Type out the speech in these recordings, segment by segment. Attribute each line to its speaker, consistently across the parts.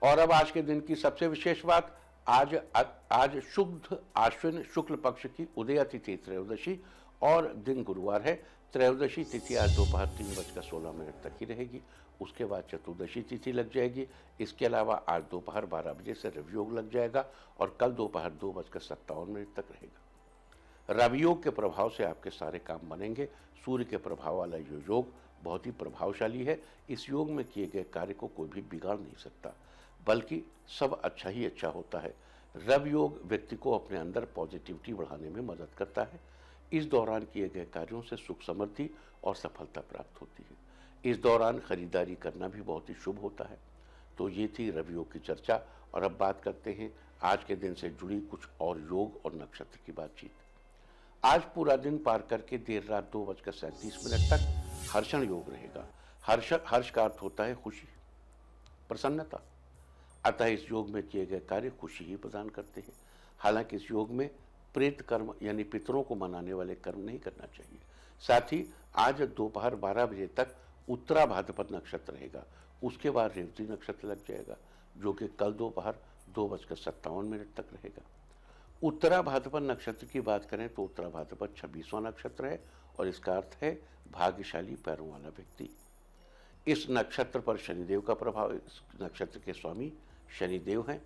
Speaker 1: और अब आज के दिन की सबसे विशेष बात, आज शुद्ध आश्विन शुक्ल पक्ष की उदया तिथि त्रयोदशी और दिन गुरुवार है। त्रयोदशी तिथि आज दोपहर 3:16 तक ही रहेगी। उसके बाद चतुर्दशी तिथि लग जाएगी। इसके अलावा आज दोपहर 12 बजे से रवियोग लग जाएगा और कल दोपहर 2:57 तक रहेगा। रवियोग के प्रभाव से आपके सारे काम बनेंगे। सूर्य के प्रभाव वाला ये योग बहुत ही प्रभावशाली है। इस योग में किए गए कार्य को कोई भी बिगाड़ नहीं सकता, बल्कि सब अच्छा ही अच्छा होता है। रवि योग व्यक्ति को अपने अंदर पॉजिटिविटी बढ़ाने में मदद करता है। इस दौरान किए गए कार्यों से सुख समृद्धि और सफलता प्राप्त होती है। इस दौरान खरीदारी करना भी बहुत ही शुभ होता है। तो ये थी रवि योग की चर्चा। और अब बात करते हैं आज के दिन से जुड़ी कुछ और योग और नक्षत्र की बातचीत। आज पूरा दिन पार करके देर रात 2:37 तक हर्षण योग रहेगा। हर्ष का अर्थ होता है खुशी, प्रसन्नता। अतः इस योग में किए गए कार्य खुशी ही प्रदान करते हैं। हालांकि इस योग में प्रेत कर्म यानी पितरों को मनाने वाले कर्म नहीं करना चाहिए। साथ ही आज दोपहर 12 बजे तक उत्तरा भाद्रपद नक्षत्र रहेगा। उसके बाद रेवती नक्षत्र लग जाएगा, जो कि कल दोपहर 2:57 तक रहेगा। उत्तरा भाद्रपद नक्षत्र की बात करें तो उत्तरा भाद्रपद 26वां नक्षत्र है और इसका अर्थ है भाग्यशाली पैरों वाला व्यक्ति। इस नक्षत्र पर शनिदेव का प्रभाव, इस नक्षत्र के स्वामी शनिदेव हैं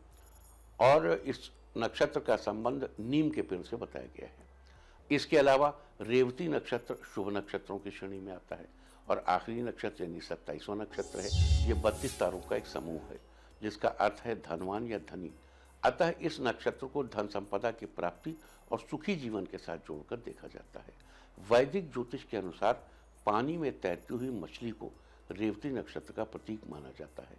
Speaker 1: और इस नक्षत्र का संबंध नीम के पेड़ से बताया गया है। इसके अलावा रेवती नक्षत्र शुभ नक्षत्रों की श्रेणी में आता है और आखिरी नक्षत्र यानी 27वां नक्षत्र है। ये 32 तारों का एक समूह है जिसका अर्थ है धनवान या धनी। अतः इस नक्षत्र को धन संपदा की प्राप्ति और सुखी जीवन के साथ जोड़कर देखा जाता है। वैदिक ज्योतिष के अनुसार पानी में तैरती हुई मछली को रेवती नक्षत्र का प्रतीक माना जाता है।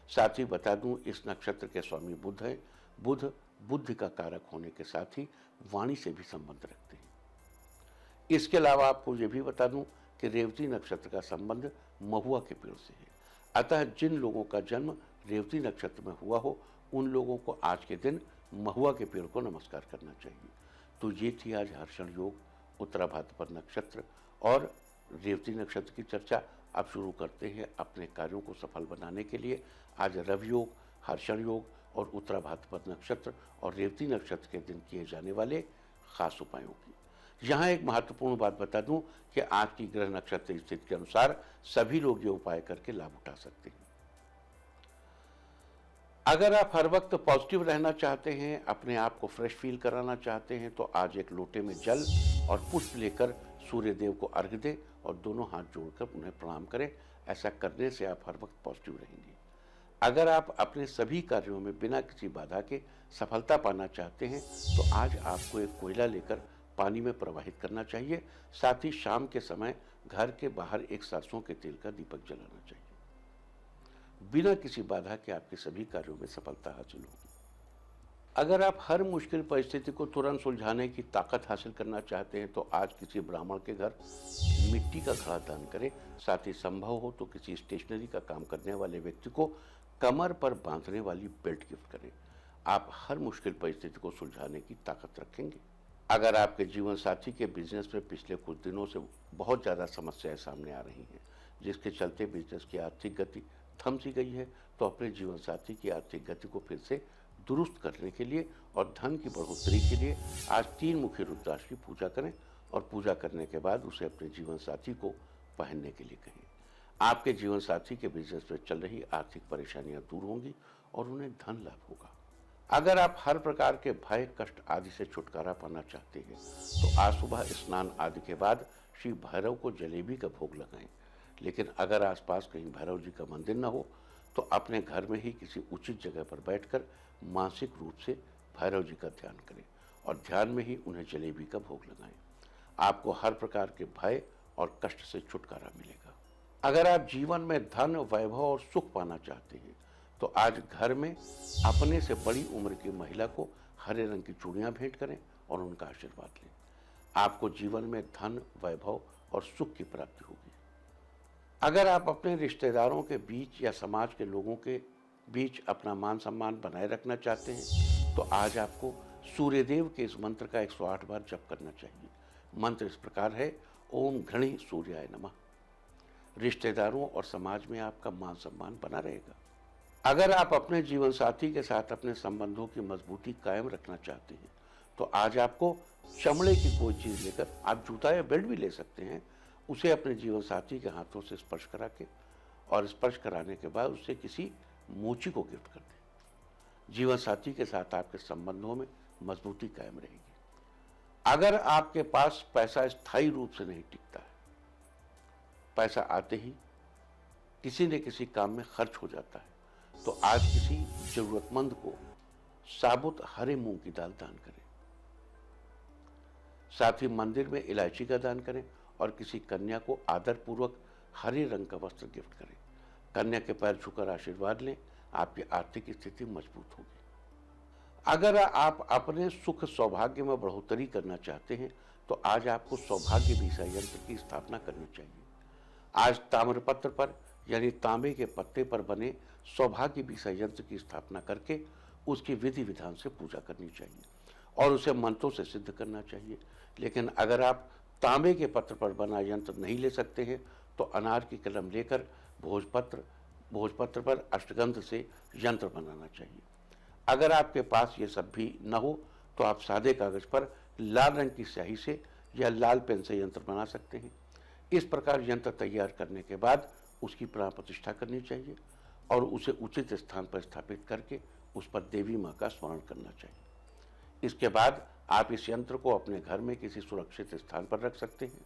Speaker 1: साथ ही बता दूं, इस नक्षत्र के स्वामी बुध हैं। बुध बुद्धि का कारक होने के साथ ही वाणी से भी संबंध रखते हैं। इसके अलावा आपको यह भी बता दूं कि रेवती नक्षत्र का संबंध महुआ के पेड़ से है। अतः जिन लोगों का जन्म रेवती नक्षत्र में हुआ हो उन लोगों को आज के दिन महुआ के पेड़ को नमस्कार करना चाहिए। तो ये थी आज हर्षण योग, उत्तरा भाद्रपद नक्षत्र और रेवती नक्षत्र की चर्चा। अब शुरू करते हैं अपने कार्यों को सफल बनाने के लिए आज रवि योग, हर्षण योग और उत्तरा भाद्रपद नक्षत्र और रेवती नक्षत्र के दिन किए जाने वाले खास उपायों की। यहाँ एक महत्वपूर्ण बात बता दूं कि आज की ग्रह नक्षत्र स्थिति के अनुसार सभी लोग ये उपाय करके लाभ उठा सकते हैं। अगर आप हर वक्त पॉजिटिव रहना चाहते हैं, अपने आप को फ्रेश फील कराना चाहते हैं, तो आज एक लोटे में जल और पुष्प लेकर सूर्य देव को अर्घ्य दें और दोनों हाथ जोड़कर उन्हें प्रणाम करें। ऐसा करने से आप हर वक्त पॉजिटिव रहेंगे। अगर आप अपने सभी कार्यों में बिना किसी बाधा के सफलता पाना चाहते हैं तो आज आपको एक कोयला लेकर पानी में प्रवाहित करना चाहिए। साथ ही शाम के समय घर के बाहर एक सरसों के तेल का दीपक जलाना चाहिए। बिना किसी बाधा के आपके सभी कार्यों में सफलता हासिल होगी। अगर आप हर मुश्किल परिस्थिति को तुरंत सुलझाने की ताकत हासिल करना चाहते हैं तो आज किसी ब्राह्मण के घर मिट्टी का घड़ा दान करें। साथ ही संभव हो तो किसी स्टेशनरी का काम करने वाले व्यक्ति को कमर पर बांधने वाली बेल्ट गिफ्ट करें। आप हर मुश्किल परिस्थिति को सुलझाने की ताकत रखेंगे। अगर आपके जीवन साथी के बिजनेस में पिछले कुछ दिनों से बहुत ज़्यादा समस्याएं सामने आ रही हैं, जिसके चलते बिजनेस की आर्थिक गति थम सी गई है, तो अपने जीवन साथी की आर्थिक गति को फिर से दुरुस्त करने के लिए और धन की बढ़ोतरी के लिए आज 3 मुखी रुद्राक्ष की पूजा करें और पूजा करने के बाद उसे अपने जीवन साथी को पहनने के लिए कहें। आपके जीवन साथी के बिजनेस में चल रही आर्थिक परेशानियां दूर होंगी और उन्हें धन लाभ होगा। अगर आप हर प्रकार के भय, कष्ट आदि से छुटकारा पाना चाहते हैं तो आज सुबह स्नान आदि के बाद श्री भैरव को जलेबी का भोग लगाएं। लेकिन अगर आसपास कहीं भैरव जी का मंदिर न हो तो अपने घर में ही किसी उचित जगह पर बैठकर मानसिक रूप से भैरव जी का ध्यान करें और ध्यान में ही उन्हें जलेबी का भोग लगाएं। आपको हर प्रकार के भय और कष्ट से छुटकारा मिलेगा। अगर आप जीवन में धन, वैभव और सुख पाना चाहते हैं तो आज घर में अपने से बड़ी उम्र की महिला को हरे रंग की चूड़ियां भेंट करें और उनका आशीर्वाद लें। आपको जीवन में धन, वैभव और सुख की प्राप्ति होगी। अगर आप अपने रिश्तेदारों के बीच या समाज के लोगों के बीच अपना मान सम्मान बनाए रखना चाहते हैं तो आज आपको सूर्यदेव के इस मंत्र का 108 बार जप करना चाहिए। मंत्र इस प्रकार है, ओम घृणी सूर्याय नमः। रिश्तेदारों और समाज में आपका मान सम्मान बना रहेगा। अगर आप अपने जीवन साथी के साथ अपने संबंधों की मजबूती कायम रखना चाहते हैं तो आज आपको चमड़े की कोई चीज़ लेकर, आप जूता या बेल्ट भी ले सकते हैं, उसे अपने जीवन साथी के हाथों से स्पर्श करा के और स्पर्श कराने के बाद उससे किसी मोची को गिफ्ट कर दें। जीवन साथी के साथ आपके संबंधों में मजबूती कायम रहेगी। अगर आपके पास पैसा स्थायी रूप से नहीं टिकता है, पैसा आते ही किसी न किसी काम में खर्च हो जाता है, तो आज किसी जरूरतमंद को साबुत हरे मूंग की दाल दान करें। साथ ही मंदिर में इलायची का दान करें और किसी कन्या को आदरपूर्वक हरे रंग का वस्त्र गिफ्ट करें। कन्या के पैर छूकर आशीर्वाद लें, आपकी आर्थिक स्थिति मजबूत होगी। अगर आप अपने सुख सौभाग्य में बढ़ोतरी करना चाहते हैं तो आज आपको सौभाग्य वीसा यंत्र की स्थापना करनी चाहिए। आज ताम्रपत्र पर यानी तांबे के पत्ते पर बने सौभाग्य वीसा यंत्र की स्थापना करके उसकी विधि विधान से पूजा करनी चाहिए और उसे मंत्रों से सिद्ध करना चाहिए। लेकिन अगर आप तांबे के पत्र पर बना यंत्र नहीं ले सकते हैं तो अनार की कलम लेकर भोजपत्र पर अष्टगंध से यंत्र बनाना चाहिए। अगर आपके पास ये सब भी न हो तो आप सादे कागज पर लाल रंग की स्याही से या लाल पेन से यंत्र बना सकते हैं। इस प्रकार यंत्र तैयार करने के बाद उसकी प्राण प्रतिष्ठा करनी चाहिए और उसे उचित स्थान पर स्थापित करके उस पर देवी माँ का स्मरण करना चाहिए। इसके बाद आप इस यंत्र को अपने घर में किसी सुरक्षित स्थान पर रख सकते हैं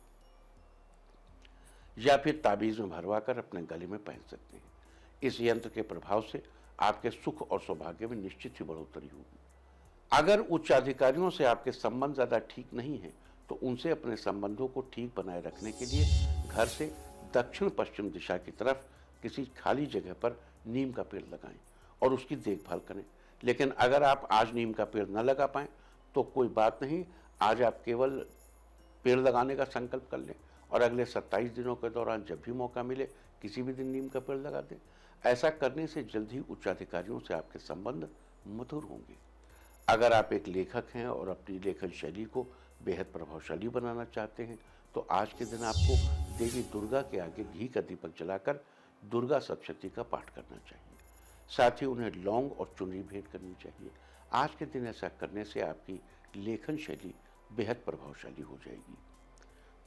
Speaker 1: या फिर ताबीज में भरवाकर अपने गले में पहन सकते हैं। इस यंत्र के प्रभाव से आपके सुख और सौभाग्य में निश्चित ही बढ़ोतरी होगी। अगर उच्च अधिकारियों से आपके संबंध ज्यादा ठीक नहीं है तो उनसे अपने संबंधों को ठीक बनाए रखने के लिए घर से दक्षिण पश्चिम दिशा की तरफ किसी खाली जगह पर नीम का पेड़ लगाएं और उसकी देखभाल करें। लेकिन अगर आप आज नीम का पेड़ न लगा पाएं तो कोई बात नहीं, आज आप केवल पेड़ लगाने का संकल्प कर लें और अगले 27 दिनों के दौरान जब भी मौका मिले किसी भी दिन नीम का पेड़ लगा दें। ऐसा करने से जल्द ही उच्चाधिकारियों से आपके संबंध मधुर होंगे। अगर आप एक लेखक हैं और अपनी लेखन शैली को बेहद प्रभावशाली बनाना चाहते हैं तो आज के दिन आपको देवी दुर्गा के आगे घी का दीपक जलाकर दुर्गा सप्तशती का पाठ करना चाहिए। साथ ही उन्हें लौंग और चुनरी भेंट करनी चाहिए। आज के दिन ऐसा करने से आपकी लेखन शैली बेहद प्रभावशाली हो जाएगी।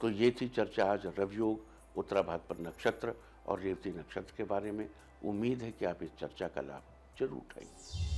Speaker 1: तो ये थी चर्चा आज रवयोग, उत्तराभाद्र पर नक्षत्र और रेवती नक्षत्र के बारे में। उम्मीद है कि आप इस चर्चा का लाभ जरूर उठाएंगे।